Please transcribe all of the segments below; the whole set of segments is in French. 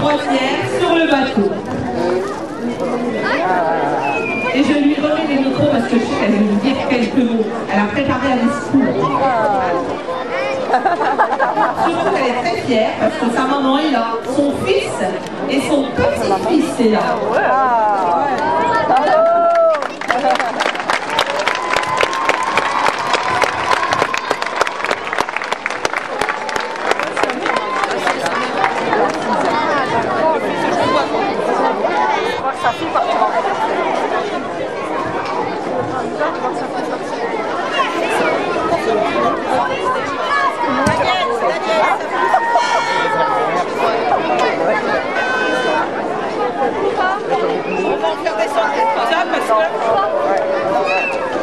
Rosière sur le bateau. Et je lui remets les micros parce que je sais qu'elle va nous dire quelques mots. Elle a préparé un discours. Surtout qu'elle est très fière parce que sa maman est là, son fils et son petit-fils est là.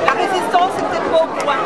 La résistance est peut-être pas au point.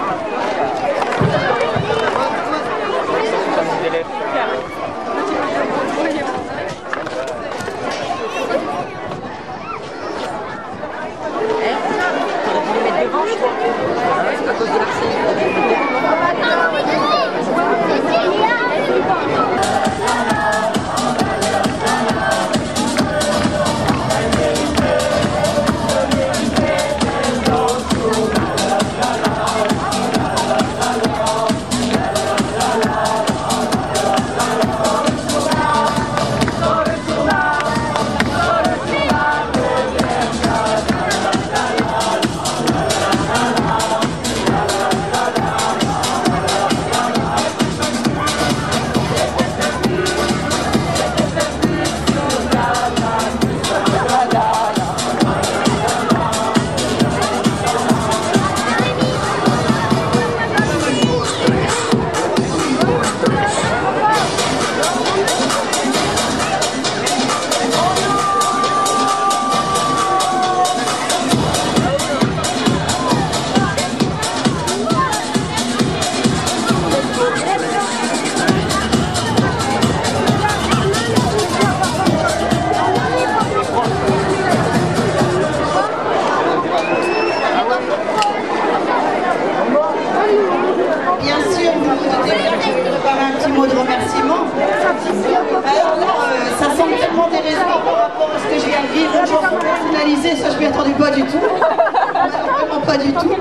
Ça je m'y attendais pas du tout, vraiment pas du tout.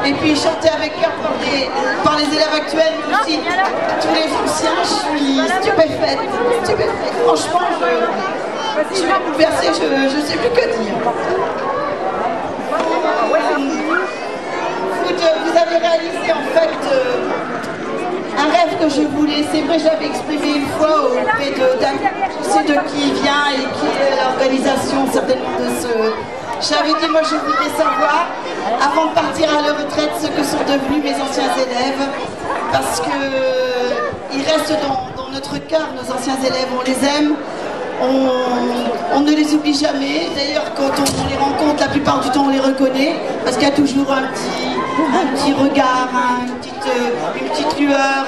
Et puis chanter avec cœur par les élèves actuels, mais aussi tous les anciens, je suis stupéfaite. Franchement, je suis bouleversée, je sais plus que dire. Vous avez réalisé en fait un rêve que je voulais. C'est vrai, j'avais exprimé une fois auprès de je sais de qui vient et qui est l'organisation certainement de ce. J'avais dit, moi je voudrais savoir, avant de partir à la retraite, ce que sont devenus mes anciens élèves, parce qu'ils restent dans notre cœur, nos anciens élèves, on les aime, on ne les oublie jamais. D'ailleurs, quand on les rencontre, la plupart du temps on les reconnaît, parce qu'il y a toujours un petit regard, une petite lueur,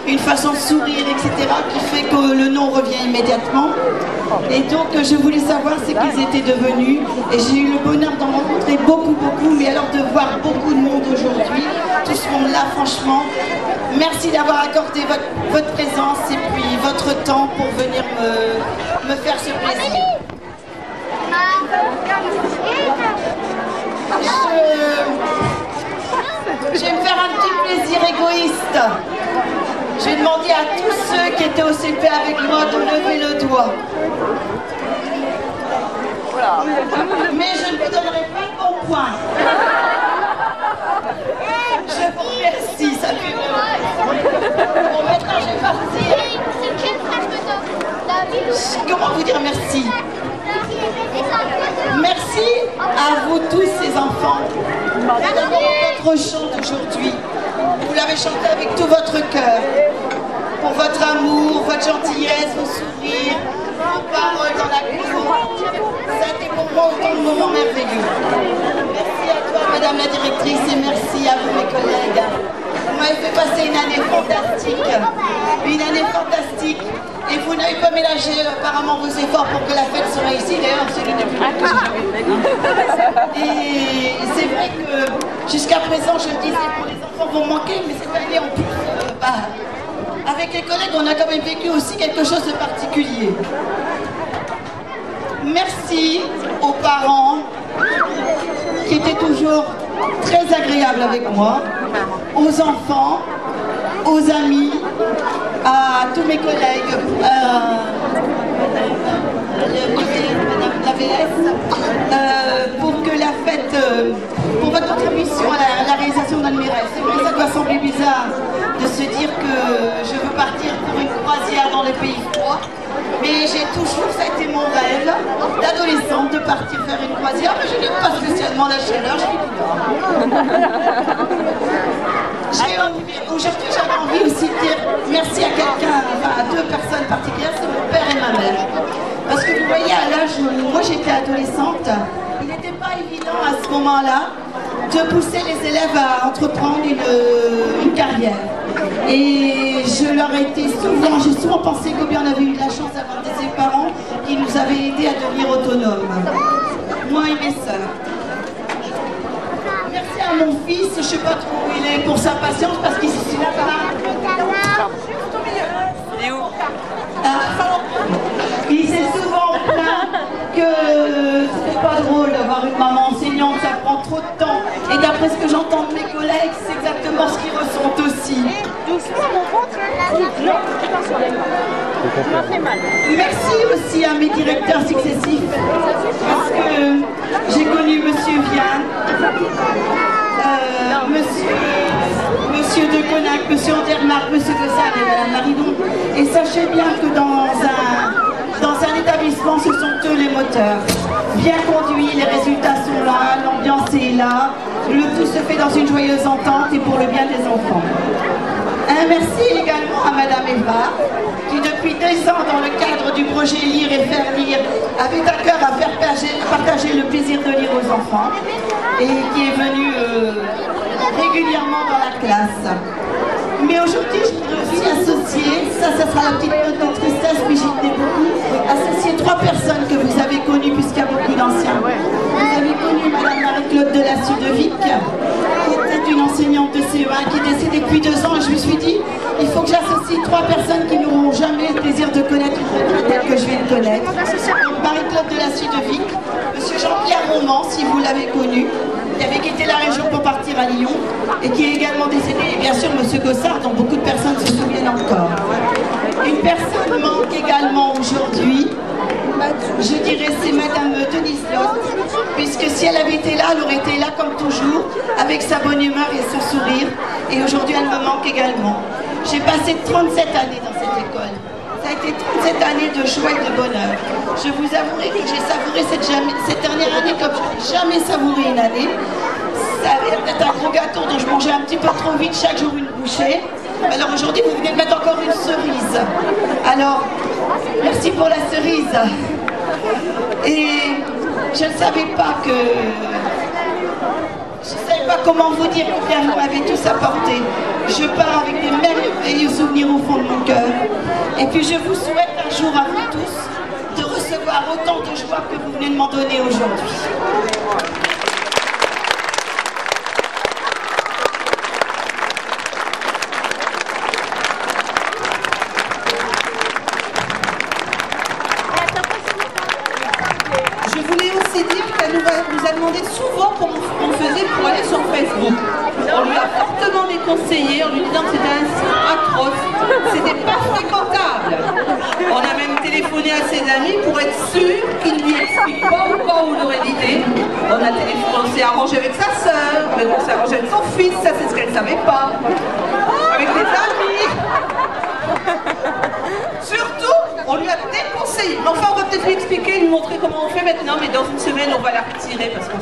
une façon de sourire, etc., qui fait que le nom revient immédiatement. Et donc je voulais savoir ce qu'ils étaient devenus, et j'ai eu le bonheur d'en rencontrer beaucoup, mais alors de voir beaucoup de monde aujourd'hui, tout ce monde-là, franchement, merci d'avoir accordé votre présence et puis votre temps pour venir me faire ce plaisir. Je vais me faire un petit plaisir égoïste. Je vais demander à tous ceux qui étaient au CP avec moi de lever le doigt. Mais je ne vous donnerai pas de bon point. Je vous remercie, ça fait vraiment. Bon, maintenant je vais partir. Comment vous dire merci? Merci à vous tous ces enfants d'avoir votre chant d'aujourd'hui. Vous l'avez chanté avec tout votre cœur, pour votre amour, votre gentillesse, vos sourires, vos paroles dans la cour. Ça a été pour moi autant de moments merveilleux. Merci à toi, Madame la Directrice, et merci à vous, mes collègues. Vous m'avez fait passer une année fantastique. Et vous n'avez pas ménagé apparemment vos efforts pour que la fête soit ici. D'ailleurs, c'est l'une des plus belles que j'ai jamais. Et c'est vrai que jusqu'à présent, je le disais, pour les enfants vont manquer, mais cette année en plus, avec les collègues, on a quand même vécu aussi quelque chose de particulier. merci aux parents qui étaient toujours très agréables avec moi, aux enfants, aux amis, à tous mes collègues, Madame la VS, pour que la fête, pour votre contribution à la réalisation d'un de mes rêves. C'est vrai que ça doit sembler bizarre de se dire que je veux partir pour une croisière dans les pays froids, mais j'ai toujours, ça a été mon rêve d'adolescente de partir faire une croisière, mais je n'aime pas spécialement la chaleur, je suis du Nord. Aujourd'hui, j'avais envie aussi de dire merci à quelqu'un, enfin à deux personnes particulières, c'est mon père et ma mère. Parce que vous voyez, à l'âge où moi j'étais adolescente, il n'était pas évident à ce moment-là de pousser les élèves à entreprendre une carrière. Et je leur ai été souvent, j'ai souvent pensé combien on avait eu de la chance d'avoir des parents qui nous avaient aidés à devenir autonomes. Moi et mes sœurs. Merci à mon fils, je ne sais pas trop où il est pour sa patience parce qu'il est là-bas. Il est où? Il s'est souvent plaint que c'était pas drôle d'avoir une maman enseignante, ça prend trop de temps. Et d'après ce que j'entends de mes collègues, c'est exactement ce qu'ils ressentent aussi. Doucement, mon ventre. Non, attention. Ça m'a fait mal. Merci aussi à mes directeurs successifs, parce que j'ai connu Monsieur Vian, Monsieur de Conac, Monsieur Andermark, Monsieur Gossard et Madame Maridon. Et sachez bien que dans un établissement, ce sont eux les moteurs. Bien conduits, les résultats sont là, l'ambiance est là, le tout se fait dans une joyeuse entente et pour le bien des enfants. Un merci également à Madame Eva, qui depuis 2 ans, dans le cadre du projet Lire et Faire Lire, avait à cœur à faire partager le plaisir de lire aux enfants et qui est venue régulièrement dans la classe. Mais aujourd'hui, je voudrais aussi associer, ça sera la petite note de tristesse, mais j'y tenais beaucoup, associer 3 personnes que vous avez connues, puisqu'il y a beaucoup d'anciens. Vous avez connu Madame Marie-Claude Delassus-Devic, qui était une enseignante de CE1, qui est décédée depuis 2 ans, et je me suis dit, il faut que j'associe 3 personnes qui n'auront jamais le plaisir de connaître une retraite telle que je vais le connaître. Marie-Claude Delassus-Devic, Monsieur Jean-Pierre Roman, si vous l'avez connu, qui avait quitté la région pour partir à Lyon et qui est également décédé, et bien sûr Monsieur Gossard, dont beaucoup de personnes se souviennent encore. Une personne manque également aujourd'hui, je dirais c'est Madame Denise Lotte, puisque si elle avait été là, elle aurait été là comme toujours, avec sa bonne humeur et son sourire, et aujourd'hui elle me manque également. J'ai passé 37 années dans cette école. Ça a été 37 années de joie et de bonheur. Je vous avouerai que j'ai savouré cette dernière année comme je n'ai jamais savouré une année. Ça avait peut-être un gros gâteau dont je mangeais un petit peu trop vite chaque jour une bouchée. Alors aujourd'hui, vous venez de mettre encore une cerise. Alors, merci pour la cerise. Et je ne savais pas que... Je ne savais pas comment vous dire combien vous m'avez tous apporté. Je pars avec des merveilleux souvenirs au fond de mon cœur. Et puis je vous souhaite un jour à vous tous de recevoir autant de joie que vous venez de m'en donner aujourd'hui. Je voulais aussi dire qu'elle nous a demandé souvent comment on faisait pour aller sur Facebook. On lui a fortement déconseillé en lui disant que c'était un site atroce, c'était pas fréquentable. On a même téléphoné à ses amis pour être sûr qu'il ne lui explique pas ou pas où l'aurait idée. On s'est arrangé avec sa sœur, mais on s'est arrangé avec son fils, ça c'est ce qu'elle ne savait pas. Avec des amis. Surtout, on lui a déconseillé. Mais enfin, on va peut-être lui expliquer, lui montrer comment on fait maintenant, mais dans une semaine, on va la retirer parce qu'on